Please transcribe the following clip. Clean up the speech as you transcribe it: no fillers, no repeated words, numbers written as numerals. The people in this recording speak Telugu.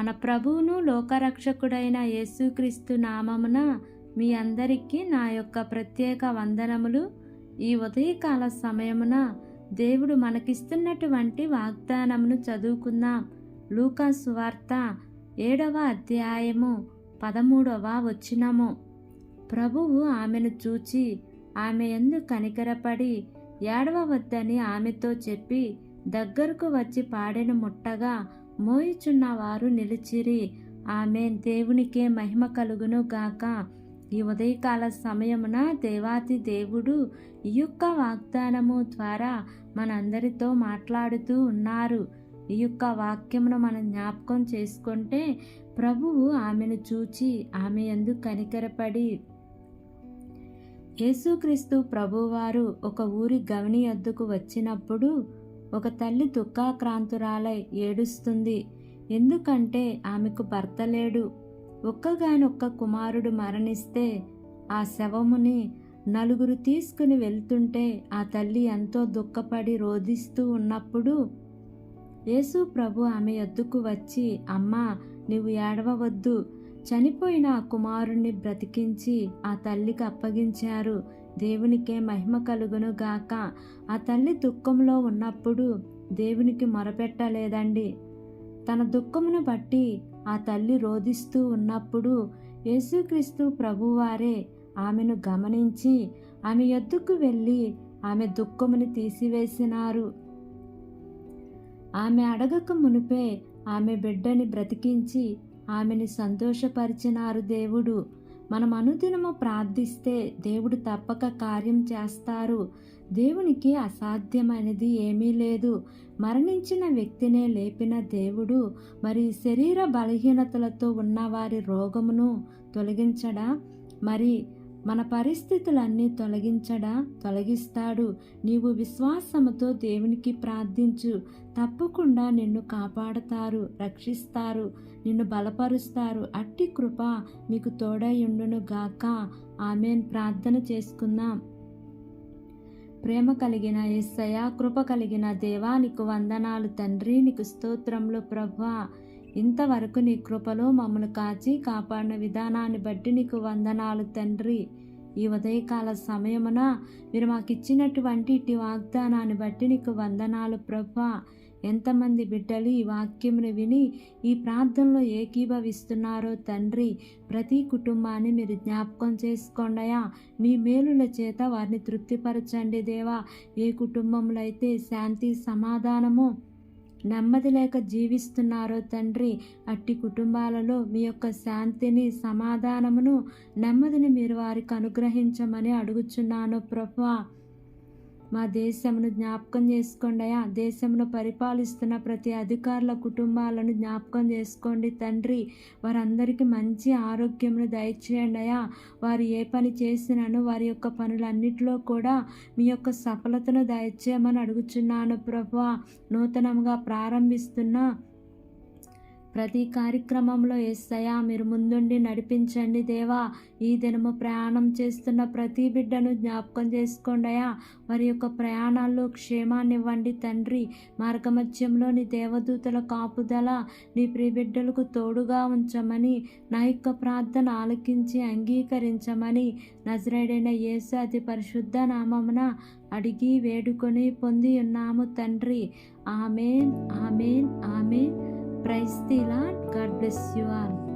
మన ప్రభువును లోకరక్షకుడైన యేసుక్రీస్తు నామమున మీ అందరికీ నా యొక్క ప్రత్యేక వందనములు. ఈ ఉదయకాల సమయమున దేవుడు మనకిస్తున్నటువంటి వాగ్దానమును చదువుకుందాం. లూకా సువార్త 7వ అధ్యాయము 13వ వచనము. ప్రభువు ఆమెను చూచి ఆమె యందు కనికరపడి ఏడవవద్దని ఆమెతో చెప్పి దగ్గరకు వచ్చి పాడెను ముట్టగా మోయుచున్న వారు నిలిచిరి. ఆమేన్. దేవునికే మహిమ కలుగును గాక. ఈ ఉదయకాల సమయమున దేవాతి దేవుడు ఈ యొక్క వాగ్దానము ద్వారా మనందరితో మాట్లాడుతూ ఉన్నారు. ఈ యొక్క వాక్యమును మనం జ్ఞాపకం చేసుకుంటే, ప్రభువు ఆమెను చూచి ఆమె యందు కనికరపడి, యేసుక్రీస్తు ప్రభువారు ఒక ఊరి గవిని యొద్దకు వచ్చినప్పుడు ఒక తల్లి దుఃఖాక్రాంతురాలై ఏడుస్తుంది. ఎందుకంటే ఆమెకు భర్త లేడు. ఒక్కగానొక్క కుమారుడు మరణిస్తే ఆ శవముని నలుగురు తీసుకుని వెళ్తుంటే ఆ తల్లి ఎంతో దుఃఖపడి రోధిస్తూ ఉన్నప్పుడు యేసు ప్రభు ఆమె యొద్దకు వచ్చి, అమ్మా, నీవు ఏడవవద్దు, చనిపోయిన ఆ కుమారుణ్ణి బ్రతికించి ఆ తల్లికి అప్పగించారు. దేవునికే మహిమ కలుగును గాక. ఆ తల్లి దుఃఖంలో ఉన్నప్పుడు దేవునికి మొరపెట్టలేదండి. తన దుఃఖమును బట్టి ఆ తల్లి రోధిస్తూ ఉన్నప్పుడు యేసుక్రీస్తు ప్రభువారే ఆమెను గమనించి ఆమె యొద్దకు వెళ్ళి ఆమె దుఃఖమును తీసివేసినారు. ఆమె అడగక మునిపే ఆమె బిడ్డని బ్రతికించి ఆమెని సంతోషపరిచినారు దేవుడు. మనం అనుదినము ప్రార్థిస్తే దేవుడు తప్పక కార్యం చేస్తారు. దేవునికి అసాధ్యమైనది ఏమీ లేదు. మరణించిన వ్యక్తినే లేపిన దేవుడు మరి శరీర బలహీనతలతో ఉన్న వారి రోగమును తొలగించడా? మరి మన పరిస్థితులన్నీ తొలగిస్తాడు. నీవు విశ్వాసముతో దేవునికి ప్రార్థించు. తప్పకుండా నిన్ను కాపాడతారు, రక్షిస్తారు, నిన్ను బలపరుస్తారు. అట్టి కృప మీకు తోడైయుండును గాక. ఆమేన్. ప్రార్థన చేసుకుందాం. ప్రేమ కలిగిన యేసయ్యా, కృప కలిగిన దేవా, నీకు వందనాలు తండ్రి. నీకు స్తోత్రములు ప్రభువా. ఇంతవరకు నీ కృపలో మమ్మల్ని కాచి కాపాడిన విధానాన్ని బట్టి నీకు వందనాలు తండ్రి. ఈ ఉదయకాల సమయమున మీరు మాకు ఇచ్చినటువంటి ఇటు వాగ్దానాన్ని బట్టి నీకు వందనాలు ప్రభువా. ఎంతమంది బిడ్డలు ఈ వాక్యమును విని ఈ ప్రార్థనలో ఏకీభవిస్తున్నారో తండ్రి, ప్రతి కుటుంబాన్ని మీరు జ్ఞాపకం చేసుకోండియా. మీ మేలుల చేత వారిని తృప్తిపరచండి దేవా. ఏ కుటుంబంలో అయితే శాంతి సమాధానము నెమ్మది లేక జీవిస్తున్నారో తండ్రి, అట్టి కుటుంబాలలో మీ యొక్క శాంతిని, సమాధానమును, నెమ్మదిని మీరు వారికి అనుగ్రహించమని అడుగుచున్నాను ప్రభువా. మా దేశమును జ్ఞాపకం చేసుకోండి. దేశమును పరిపాలిస్తున్న ప్రతి అధికారుల కుటుంబాలను జ్ఞాపకం చేసుకోండి తండ్రి. వారందరికీ మంచి ఆరోగ్యమును దయచేయండి అయ్యా. వారు ఏ పని చేసినను వారి యొక్క పనులన్నిటిలో కూడా మీ యొక్క సఫలతను దయచేయమని అడుగుచున్నాను ప్రభువా. నూతనంగా ప్రారంభిస్తున్న ప్రతి కార్యక్రమంలో యేసయ్యా మీరు ముందుండి నడిపించండి దేవా. ఈ దినము ప్రయాణం చేస్తున్న ప్రతి బిడ్డను జ్ఞాపకం చేసుకోండియా. వారి యొక్క ప్రయాణాల్లో క్షేమాన్ని ఇవ్వండి తండ్రి. మార్గమధ్యంలో నీ దేవదూతల కాపుదల నీ ప్రియ బిడ్డలకు తోడుగా ఉంచమని, నా యొక్క ప్రార్థన ఆలకించి అంగీకరించమని నజరేయుడైన యేసు అతి పరిశుద్ధ నామమున అడిగి వేడుకొని పొంది ఉన్నాము తండ్రి. ఆమేన్, ఆమేన్, ఆమేన్. Praise the Lord. God bless you all.